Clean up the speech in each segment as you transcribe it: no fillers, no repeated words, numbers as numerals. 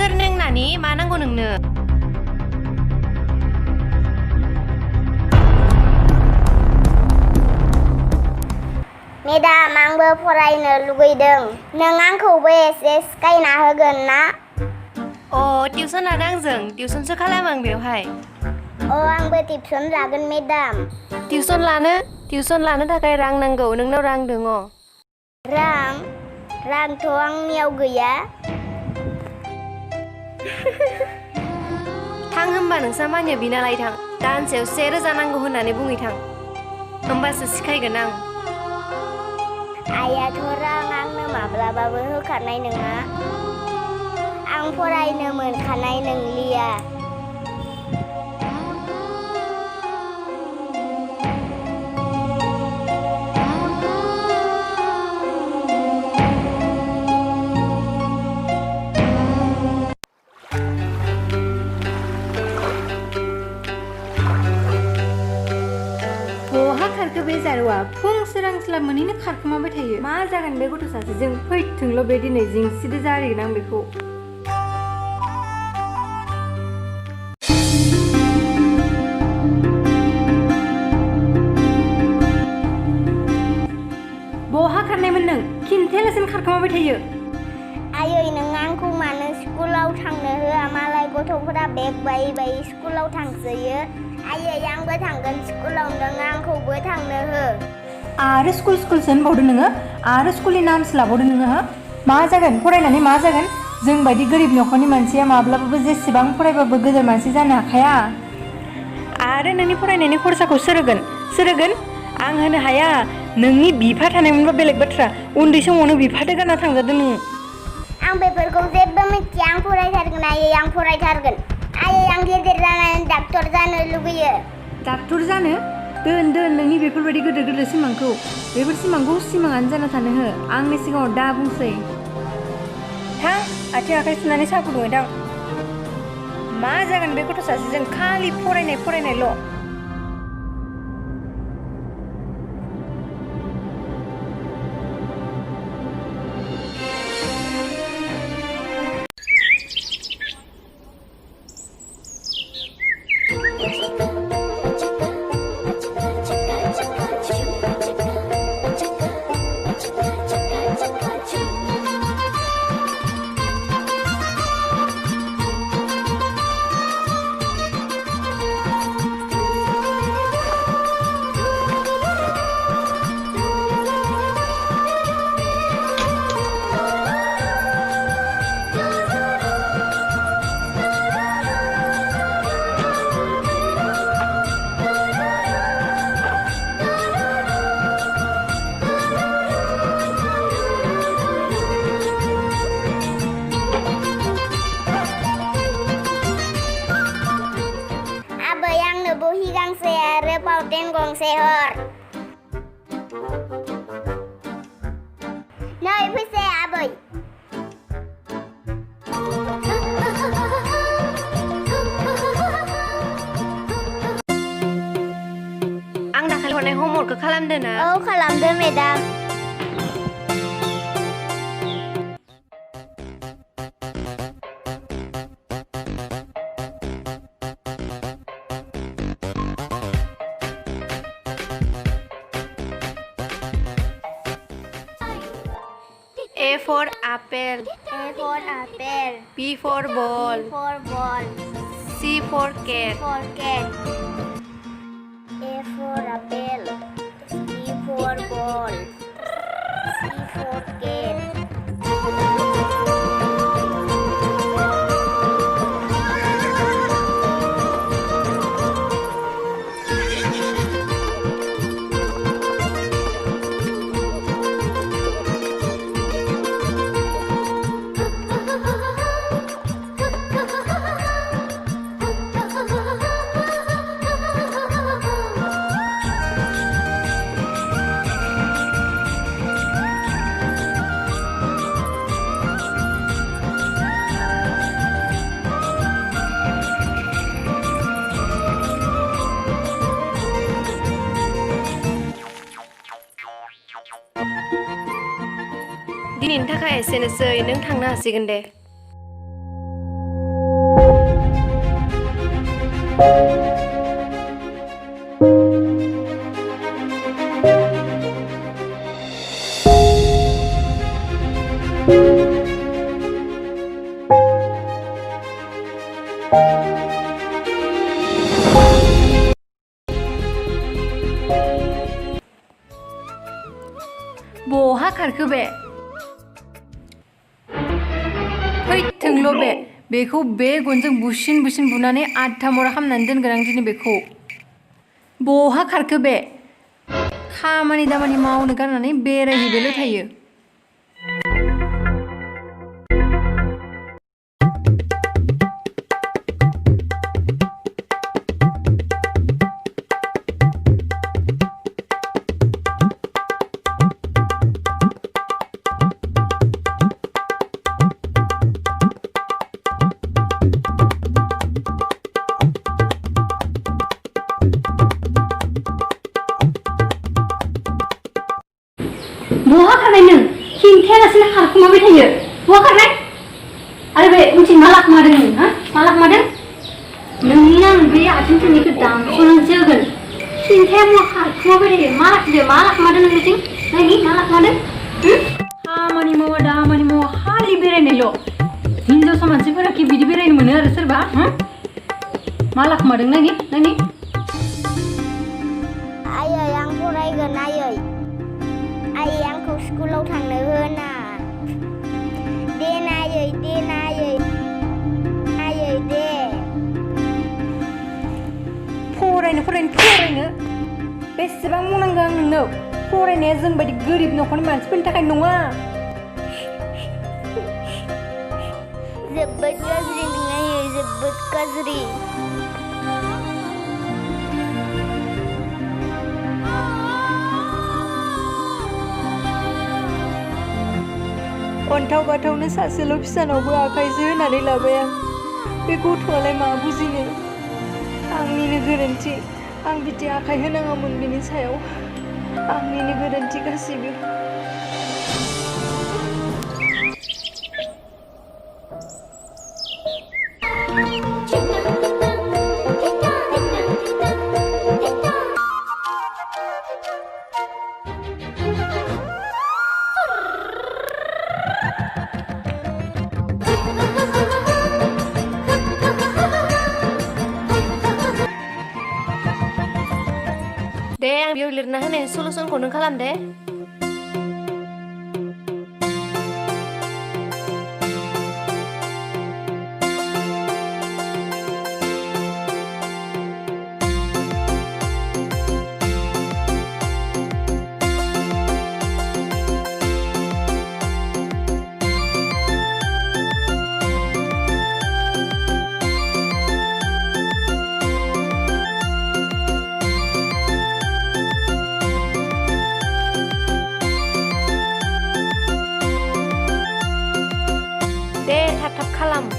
सोर नों नानि मा नांगौ नोंनो मेडाम आंबो फरायनो लुगैदों नों आंखौबो एसे सिखायना होगोन ना टिउसन लानो आंजों टिउसनसो खालामो आं बेवहाय आंबो टिउसन लागोन मेडाम टिउसन लानो थाखाय रां नांगौ नोंनाव रां दङ रांथ' आंनियाव गैया थां होमबा नोंसा मानिया बिना लाय थां दानसेयाव 1000 नांगौ होननानै बुंहैथां होमबासो सिखायगोन आं आइयाथ' रां आंनो माब्लाबाबो होखानाय नङा आं फरायनो मोनखानाय नंलिया बहा खारखो बे जारुआ फुं सोरांस्लाब मोनैनो खारखोमाबाय थायो मा जागोन बे गथ' सासेजों फैथोंल' बे दिनै जिंसिदो जारिगोन आं बेखौ बहा खारनायमोन नों खिन्थेलासिनो खारखोमाबाय थायो आयै नों आंखौ मानो स्कुलाव थांनो होआ मालाय गथ'फोरा बेग बायै बायै स्कुलाव थांसोयो आयै आंबो थांगोन स्कुलाव नों आंखौबो थांनो हो आरो स्कुलसो होनबावदो नोङो आरो स्कुलनि नामसो लाबावदो नोङो हा मा जागोन फरायनानै मा जागोन जों बायदि गोरिब न'खरनि मानसिया माब्लाबाबो जेसेबां फरायबाबो गोदोर मानसि जानो हाखाया आरो नोंनि फरायनायनि खरसाखौ सोर होगोन आं होनो हाया नोंनि बिफा थानायमोनबा बेलेग बाथ्रा उन्दै समावनो बिफादो गारना थांजादों नों आं बेफोरखौ जेबो मिथिया आं फरायथारगोन आयै आं फरायथारगोन आयै आं गेदेर जानानै डाक्टर जानो लुगैयो डाक्टर जानो दोन नोंनि बेफोरबायदि गोदोर सिमांखौ बेफोर सिमांखौ सिमाङानो जाना थानो हो आंनि सिगाङाव दा बुंसै थां आथिं आखाइ सुनानै साहा फुदुंहैथां मा जागोन बे गथ' सासेजों खालि फरायनायल' बहि गांसे आरो पाउटेन गंसे हर नै फैसाया आबै आं दाखालि हरनाय होमवर्कखौ खालामदो ना खालामदो madam A for apple B for ball C for cat A for apple B for ball C for cat दिनैनि थाखाय एसेनोसै नों थांनो हासिगोन दे बहा खारखो बे फैथोंल' बे बेखौ बे गनजों बुसिन बुनानै आधा मरा खालामनानै दोनगोन आं दिनै बेखौ बहा खारखो बे खामानि दामानि मावनो गारनानै बेरायहैबायल' थायो बहा खारनाय नों खिन्थायालासिनो खारखुमाबाय थायो बहा खारनाय आरो बे उनथिं मा लाखुमादों नों हा मा लाखुमादों नोंनि आं बे आथिंफोरनिखौ दानस'नानैसो होगोन खिन्थाया मा खारखुमाबाय थायो मा लाखुमादों नों बिथिं नायनि मा लाखुमादों खामानि मावा दामानि मावा खालि बेरायनायल' हिनजावसा मानसिफोरा कि बिदि बेरायनो मोनो आरो सोरबा मा लाखुमादों नायनि आयै आं फरायगोन आयै आंखौ स्कुलाव थांनो होना दे नायै दे फरायनो बेसेबां मावनांगौ आं नोंनो फरायनाया जोंबायदि गोरिब न'खरनि मानसिफोरनि थाखाय नङा जोबोद गाज्रि नों आयै जोबोद गाज्रि अन्थाव बाथावनो सासेल' फिसानावबो आखाइसो होनानै लाबाय आं बे गथ'आलाय मा बुजिनो आंनिनो गोरोन्थि आं बिदि आखाइ होनाङामोन बिनि सायाव आंनिनो गोरोन्थि गासिबो दे आं बेयाव लिरना होनाय सलुसनखौ नों खालाम दे दे थाब खालाम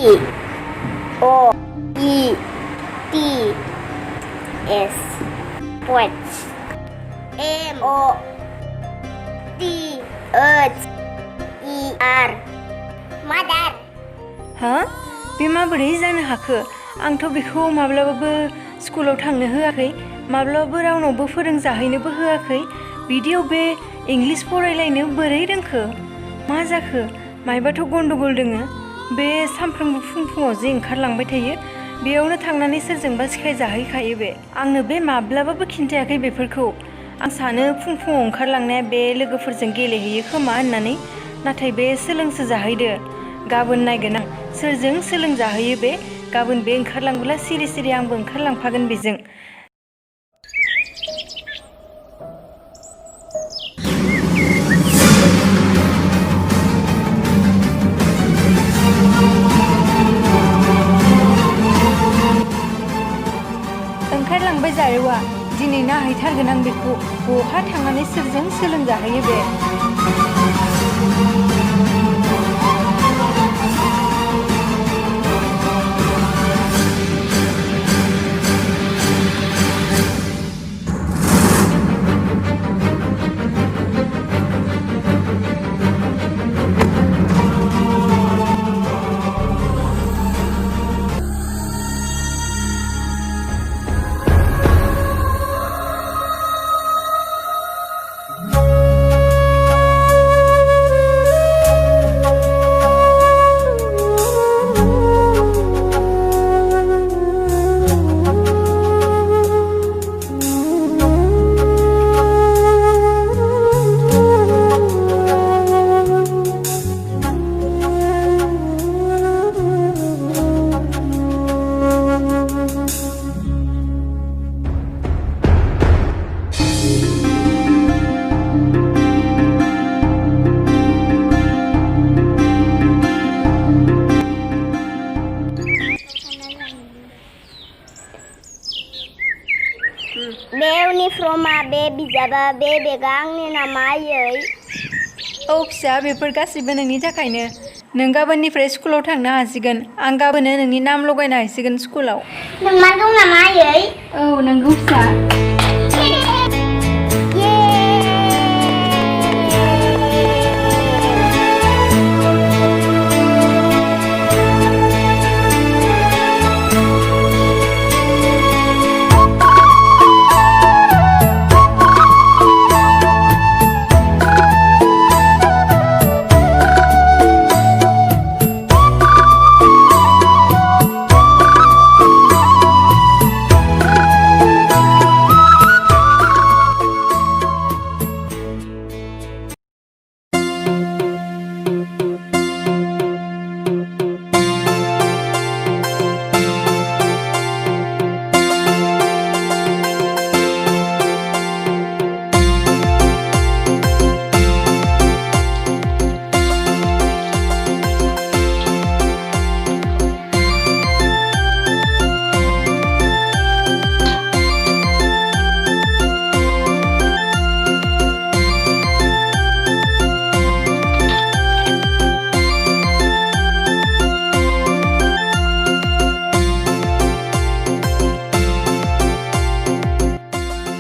O E T S Poet M O T H E R Mother हा बे माबोरै जानो हाखो आंथ' बेखौ माब्लाबाबो स्कुलाव थांनो होआखै माब्लाबाबो रावनावबो फोरोंजाहैनोबो होआखै बिदियाव बे इंलिस फरायलायनो बोरै रोंखो मा जाखो मायबाथ' गन्डगोल दोङो बे सानफ्रोमबो फुङाव जे ओंखारलांबाय थायो बेयावनो थांनानै सोरजोंबा सिखायजाहैखायो बे आंनो बे माब्लाबाबो खिन्थायाखै बेफोरखौ आं सानो फुङाव ओंखारलांनाया बे लोगोफोरजों गेलेहैयो खोमा होननानै नाथाय बे सोलोंसो जाहैदो गाबोन नायगोन आं सोरजों सोलोंजाहैयो बे गाबोन बे ओंखारलांबोला सिरि सिरि आंबो ओंखारलांफागोन बेजों ओंखारलांबाय जारौआ दिनै नायहैथारगोन आं बेखौ बहा थांनानै सोरजों सोलोंजाहैयो बे बे इउनिफर्मा बे बिजाबा बे बेगा आंनि नामा आयै औ फिसा बेफोर गासिबो नोंनि थाखायनो नों गाबोननिफ्राय स्कुलाव थांनो हासिगोन आं गाबोनो नोंनि नाम लगायनो हासिगोन स्कुलाव नोंमा दं नामा आयै औ नंगौ फिसा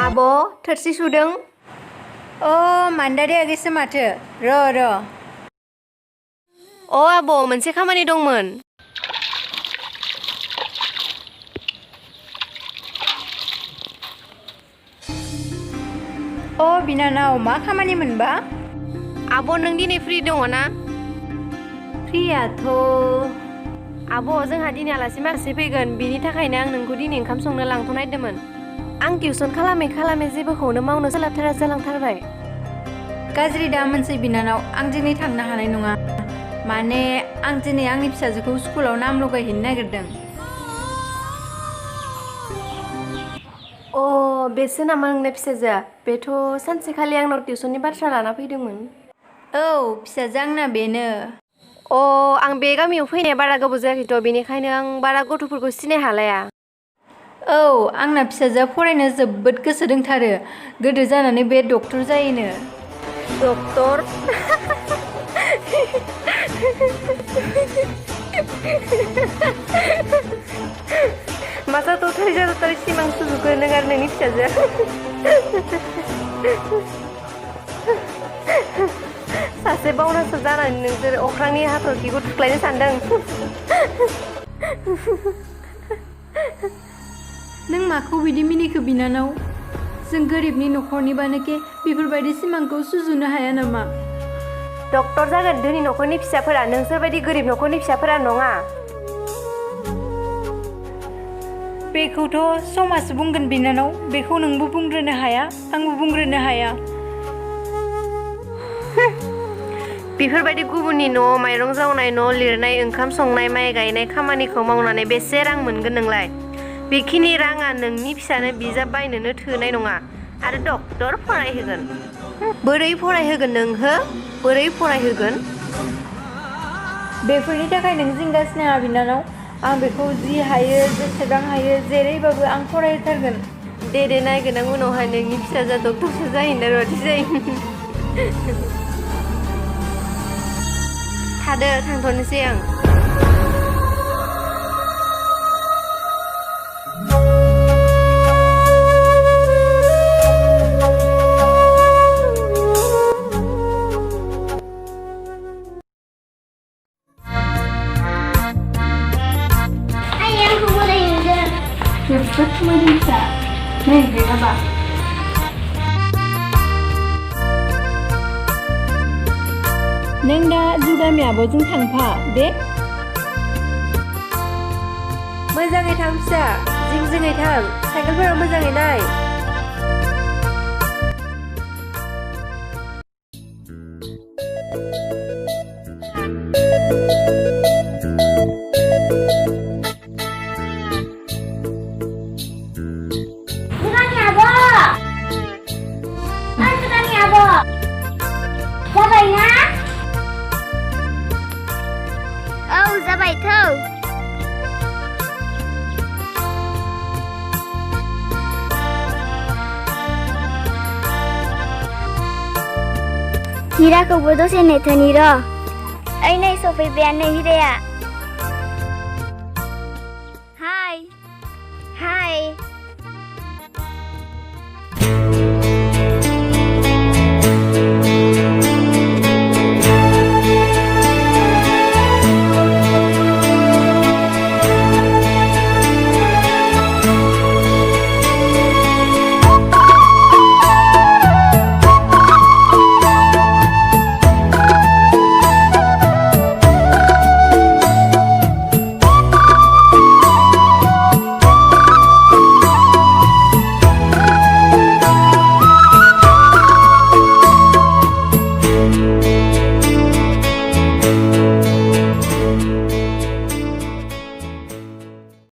आब' थोरसि सुदों अ मान्दारि आगैसो माथो र' अ आब' मोनसे खामानि दंमोन अ बिनानाव मा खामानि मोनबा आब' नों दिनै फ्रि दङ ना फ्रियाथ' आब' जोंहा दिनै आलासि माखासे फैगोन बिनि थाखायनो आं नोंखौ दिनै ओंखाम संनो लांथ'नायदोंमोन आं टिउसन खालामै जेबोखौनो मावनो सोलाबथारा जालांथारबाय गाज्रि दा मोनसे बिनानाव आं दिनै थांनो हानाय नङा माने आं दिनै आंनि फिसाजोखौ स्कुलाव नाम लगायहैनो नागिरदों अ बेसो नामा नोंना फिसाजोआ बेथ' सानसेखालि आंनाव टिउसननि बाथ्रा लाना फैदोंमोन औ फिसाजो आंना बेनो अ आं बे गामियाव फैनाया बारा गोबाव जायाखैथ' बेनिखायनो आं बारा गथ'फोरखौ सिनाय हालाया औ आंना फिसाजोआ फरायनो जोबोद गोसो दंथारो गोदो जानानै बे डक्टर जायोनो डक्टर masa tautari जाथारै सिमां सुजुगो नों आरो नोंनि फिसाजोआ सासे बावनासो जानानै नोंसोर अख्रांनि हाथरखिखौ थुख्लायनो सानदों नों माखौ बिदि मिनिखो बिनानाव जों गोरिबनि न'खरनिबानोके बेफोरबायदि सिमांखौ सुजुनो हाया नामा डक्टर जागोन धोनि न'खरनि फिसाफोरा नोंसोर बायदि गोरिब न'खरनि फिसाफोरा नङा बेखौथ' समाजसो बुंगोन बिनानाव बेखौ नोंबो बुंग्रोनो हाया आंबो बुंग्रोनो हाया बेफोरबायदि गुबुननि न'आव माइरं जावनाय न' लिरनाय ओंखाम संनाय माइ गायनाय खामानिखौ मावनानै बेसे रां मोनगोन नोंलाय बेखिनि राङा नोंनि फिसानो बिजाब बायनोनो थोनाय नङा आरो डक्टर फरायहोगोन बोरै फरायहोगोन नों हो बोरै फरायहोगोन बेफोरनि थाखाय नों जिंगासिनो नाङा बिनानाव आं बेखौ जि हायो जेसेबां हायो जेरैबाबो आं फरायथारगोन दे नायगोन आं उनावहाय नोंनि फिसाजोआ डक्टरसो जाहैनो रदि जायो थादो थांथ'नोसै आं जोबोद मोजांसा नै गैयाबा नों दा जुगामि आब'जों थांफा दे मोजाङै थां फिसा जिं-जिङै थां साइकेलफोराव मोजाङै नाय जाबायना औ जाबायथ' हिराखौबो दसे नेथ'नि र' ओइ नै सफैबायानो हिराया